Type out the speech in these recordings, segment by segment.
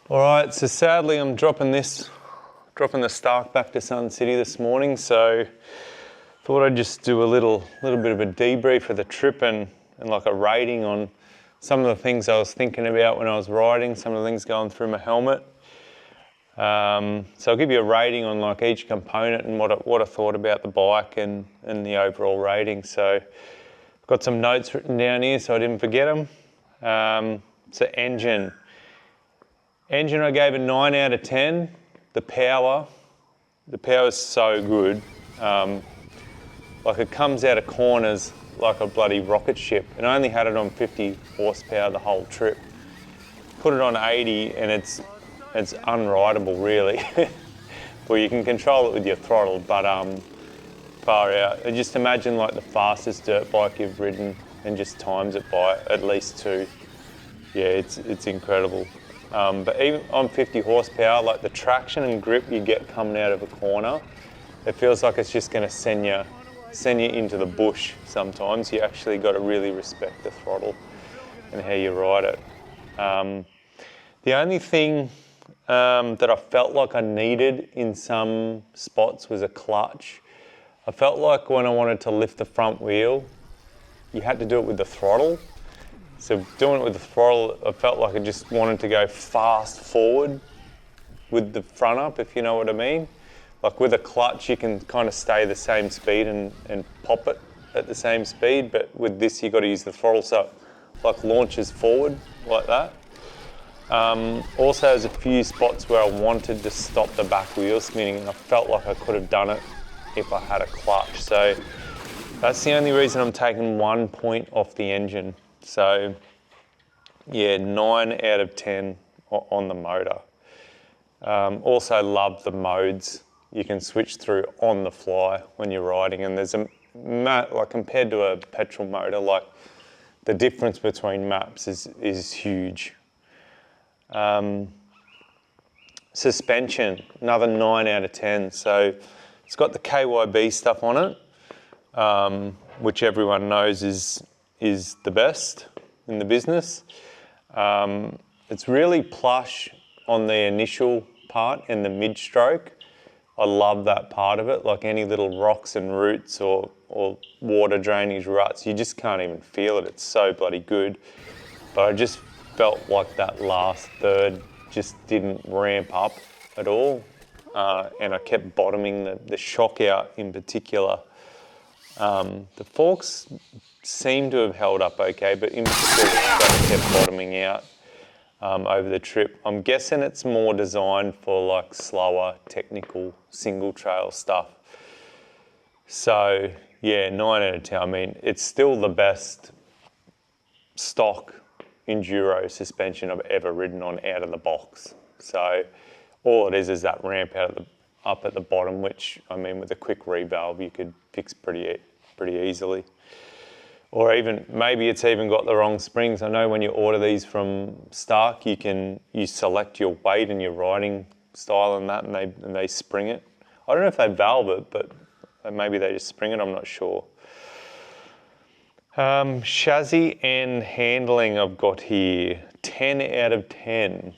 All right, so sadly I'm dropping the Stark back to Sun City this morning, so thought I'd just do a little bit of a debrief of the trip and like a rating on some of the things I was thinking about when I was riding, some of the things going through my helmet. So I'll give you a rating on like each component and what I thought about the bike and the overall rating. So I've got some notes written down here so I didn't forget them. So engine I gave a 9 out of 10. The power is so good. Like it comes out of corners like a bloody rocket ship. And I only had it on 50 horsepower the whole trip. Put it on 80 and it's unrideable really. Well, you can control it with your throttle, but far out. And just imagine like the fastest dirt bike you've ridden and just times it by at least 2. Yeah, it's incredible. But even on 50 horsepower, like the traction and grip you get coming out of a corner, it feels like it's just going to send you into the bush sometimes. You actually got to really respect the throttle and how you ride it. The only thing that I felt like I needed in some spots was a clutch. I felt like when I wanted to lift the front wheel, you had to do it with the throttle. So doing it with the throttle, I felt like I just wanted to go fast forward with the front up, if you know what I mean. Like with a clutch, you can kind of stay the same speed and pop it at the same speed, but with this, you got to use the throttle so it like launches forward like that. Also, there's a few spots where I wanted to stop the back wheel spinning, and I felt like I could have done it if I had a clutch. So that's the only reason I'm taking 1 point off the engine. So yeah, 9 out of 10 on the motor. Also love the modes you can switch through on the fly when you're riding, and there's like compared to a petrol motor, like the difference between maps is huge. Suspension, another 9 out of 10. So it's got the KYB stuff on it, which everyone knows is the best in the business. It's really plush on the initial part and the mid-stroke. I love that part of it, like any little rocks and roots or water drainage ruts, you just can't even feel it. It's so bloody good. But I just felt like that last third just didn't ramp up at all. And I kept bottoming the shock out in particular. The forks seem to have held up okay, but in particular that kept bottoming out over the trip. I'm guessing it's more designed for like slower technical single trail stuff. So yeah, 9 out of 10. I mean, it's still the best stock enduro suspension I've ever ridden on out of the box. So all it is that ramp up at the bottom, which I mean with a quick revalve you could fix pretty easily. Or even, maybe it's even got the wrong springs. I know when you order these from Stark, you select your weight and your riding style and that, and they spring it. I don't know if they valve it, but maybe they just spring it, I'm not sure. Chassis and handling I've got here, 10 out of 10.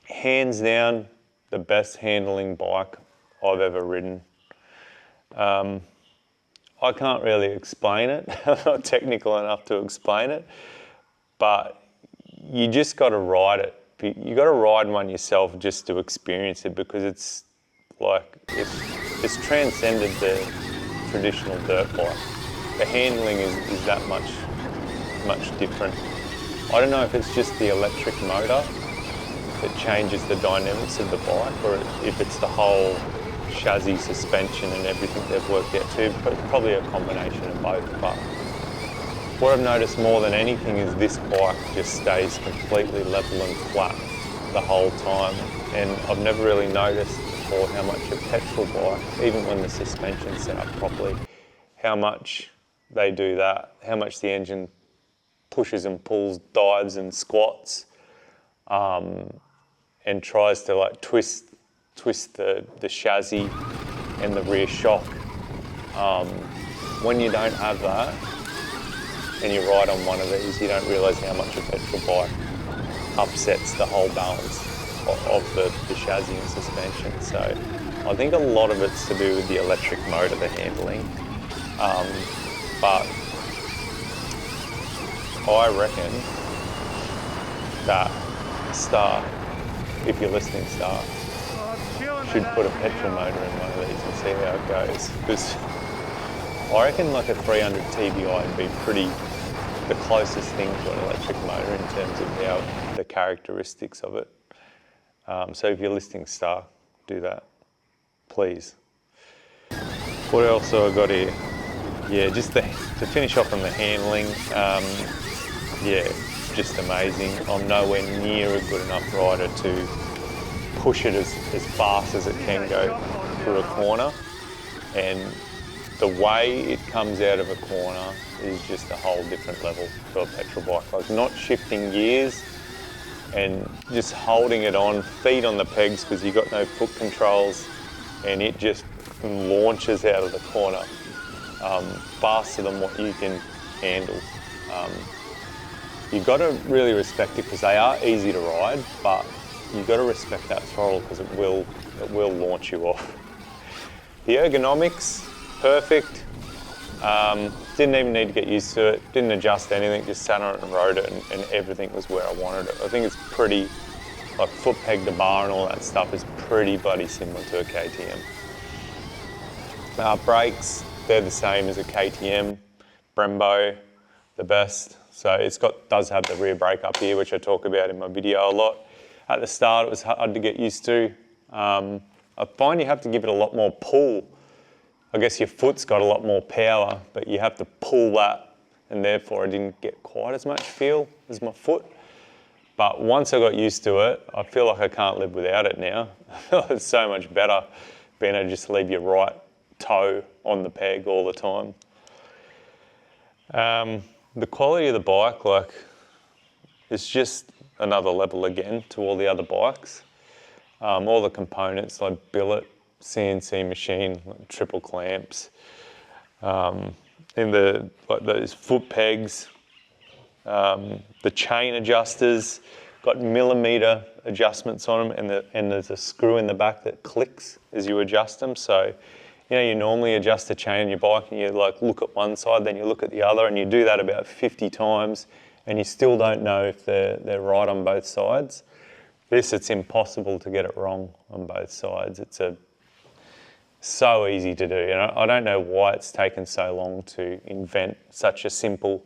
Hands down, the best handling bike I've ever ridden. I can't really explain it. I'm not technical enough to explain it, but you just got to ride it. You got to ride one yourself just to experience it, because it's like it's transcended the traditional dirt bike. The handling is that much different. I don't know if it's just the electric motor that changes the dynamics of the bike, or if it's the whole chassis, suspension and everything they've worked out too, but probably a combination of both. But what I've noticed more than anything is this bike just stays completely level and flat the whole time, and I've never really noticed before how much a petrol bike, even when the suspension's set up properly, how much they do that, how much the engine pushes and pulls, dives and squats, and tries to like twist the chassis and the rear shock. When you don't have that and you ride on one of these, you don't realise how much a petrol bike upsets the whole balance of the chassis and suspension. So I think a lot of it's to do with the electric motor, the handling. But I reckon that Stark, if you're listening, Stark, should put a petrol motor in one of these and see how it goes. Because I reckon like a 300 TBI would be pretty the closest thing to an electric motor in terms of how the characteristics of it. So if you're listening, Stark, do that, please. What else have I got here? Yeah, just to finish off on the handling. Yeah, just amazing. I'm nowhere near a good enough rider to push it as fast as it can go through a corner. And the way it comes out of a corner is just a whole different level to a petrol bike. Like not shifting gears and just holding it on, feet on the pegs because you've got no foot controls, and it just launches out of the corner faster than what you can handle. You've got to really respect it because they are easy to ride, but you've got to respect that throttle because it will launch you off. The ergonomics, perfect. Didn't even need to get used to it, didn't adjust anything, just sat on it and rode it, and everything was where I wanted it. I think it's pretty, like foot peg to bar and all that stuff is pretty bloody similar to a KTM. Brakes, they're the same as a KTM. Brembo, the best. So it's does have the rear brake up here, which I talk about in my video a lot. At the start, it was hard to get used to. I find you have to give it a lot more pull. I guess your foot's got a lot more power, but you have to pull that, and therefore I didn't get quite as much feel as my foot. But once I got used to it, I feel like I can't live without it now. I feel like it's so much better being able to just leave your right toe on the peg all the time. The quality of the bike, like, it's just another level again to all the other bikes. All the components like billet, CNC machine, like triple clamps, in those foot pegs, the chain adjusters, got millimeter adjustments on them, and there's a screw in the back that clicks as you adjust them. So, you know, you normally adjust the chain on your bike and you like look at one side, then you look at the other, and you do that about 50 times, and you still don't know if they're right on both sides. It's impossible to get it wrong on both sides. It's so easy to do. And I don't know why it's taken so long to invent such a simple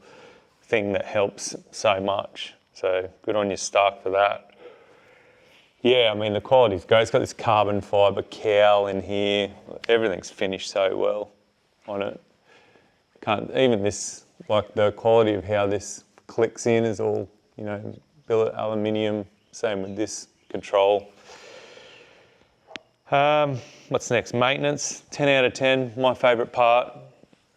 thing that helps so much. So good on you, Stark, for that. Yeah, I mean, the quality's great. It's got this carbon fibre cowl in here. Everything's finished so well on it. Even this, like the quality of how this clicks in is all, you know, billet aluminium. Same with this control. What's next? Maintenance, 10 out of 10, my favourite part.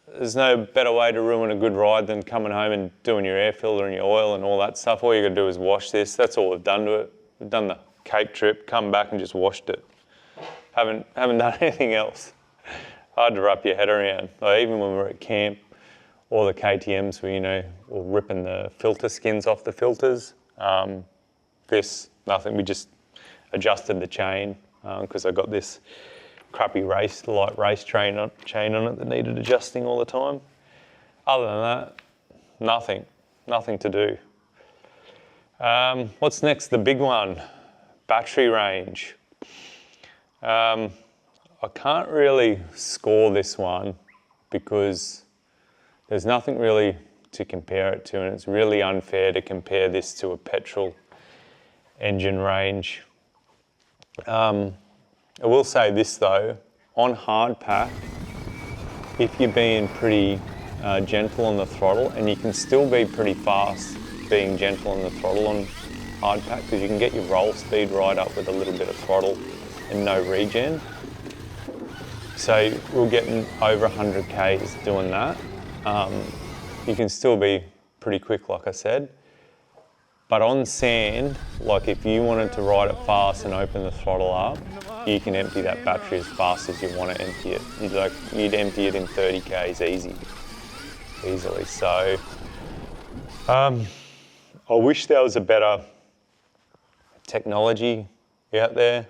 There's no better way to ruin a good ride than coming home and doing your air filter and your oil and all that stuff. All you gotta do is wash this. That's all we've done to it. We've done the Cape trip, come back and just washed it. Haven't done anything else. Hard to wrap your head around. Like even when we were at camp, all the KTMs were, you know, were ripping the filter skins off the filters. This, nothing, we just adjusted the chain because I got this crappy light race chain on it that needed adjusting all the time. Other than that, nothing to do. What's next? The big one, battery range. I can't really score this one because there's nothing really to compare it to, and it's really unfair to compare this to a petrol engine range. I will say this though, on hard pack, if you're being pretty gentle on the throttle, and you can still be pretty fast being gentle on the throttle on hard pack because you can get your roll speed right up with a little bit of throttle and no regen. So we're getting over 100 Ks doing that. You can still be pretty quick, like I said. But on sand, like if you wanted to ride it fast and open the throttle up, you can empty that battery as fast as you want to empty it. You'd empty it in 30 Ks easily. So I wish there was a better technology out there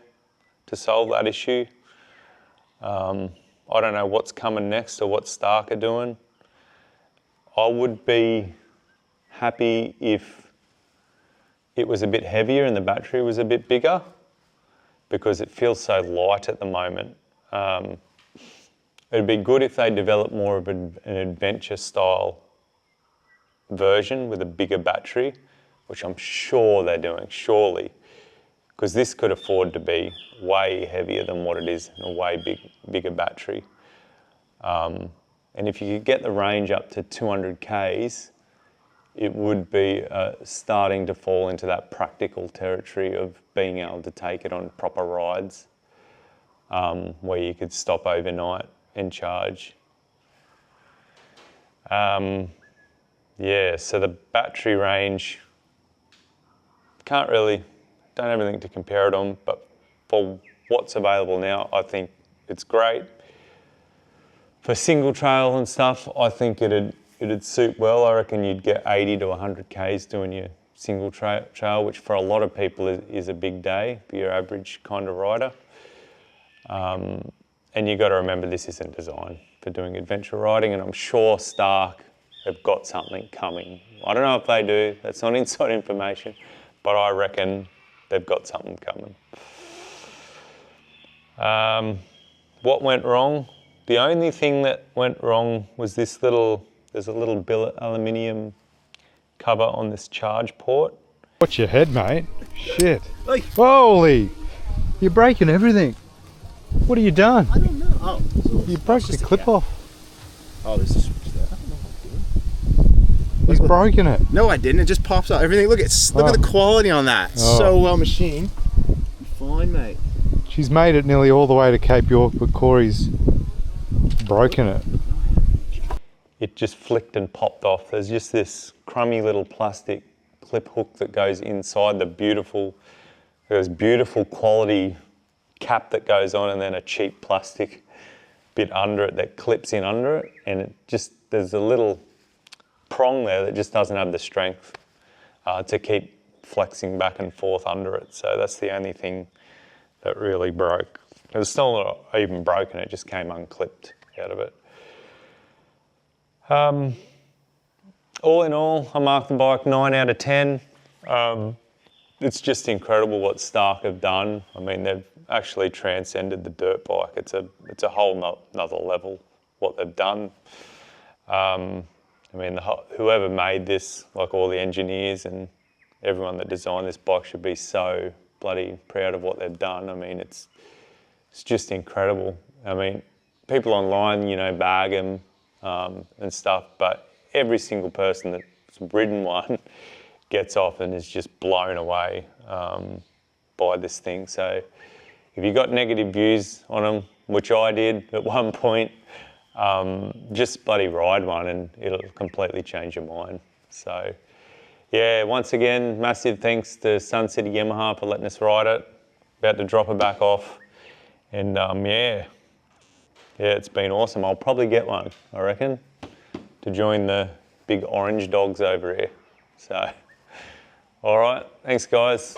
to solve that issue. I don't know what's coming next or what Stark are doing. I would be happy if it was a bit heavier and the battery was a bit bigger, because it feels so light at the moment. It'd be good if they developed more of an adventure style version with a bigger battery, which I'm sure they're doing, surely, because this could afford to be way heavier than what it is and a way bigger battery. And if you could get the range up to 200 Ks, it would be starting to fall into that practical territory of being able to take it on proper rides, where you could stop overnight and charge. Yeah, so the battery range, don't have anything to compare it on, but for what's available now, I think it's great. For single trail and stuff, I think it'd suit well. I reckon you'd get 80 to 100 Ks doing your single trail, which for a lot of people is a big day for your average kind of rider. And you got to remember, this isn't designed for doing adventure riding, and I'm sure Stark have got something coming. I don't know if they do, that's not inside information, but I reckon they've got something coming. What went wrong? The only thing that went wrong was there's a little billet aluminium cover on this charge port. Watch your head, mate. Shit. Oi. Holy! You're breaking everything. What have you done? I don't know. Oh, you broke the clip off. Oh, there's a switch there. I don't know what I'm doing. He's broken it. No, I didn't. It just pops out. Everything. Look at the quality on that. Oh. So well machined. You're fine, mate. She's made it nearly all the way to Cape York, but Corey's broken it. It just flicked and popped off. There's just this crummy little plastic clip hook that goes inside the beautiful quality cap that goes on, and then a cheap plastic bit under it that clips in under it, and there's a little prong there that just doesn't have the strength to keep flexing back and forth under it. So that's the only thing that really broke. It was still not even broken, it just came unclipped out of it. All in all, I marked the bike 9 out of 10. It's just incredible what Stark have done. I mean, they've actually transcended the dirt bike. It's a whole nother level what they've done. I mean, whoever made this, like all the engineers and everyone that designed this bike, should be so bloody proud of what they've done. I mean, it's just incredible. I mean, people online, bag them and stuff, but every single person that's ridden one gets off and is just blown away by this thing. So if you got negative views on them, which I did at one point, just bloody ride one and it'll completely change your mind. So yeah, once again, massive thanks to Sun City Yamaha for letting us ride it. About to drop it back off, and yeah, it's been awesome. I'll probably get one, I reckon, to join the big orange dogs over here. So, all right, thanks guys.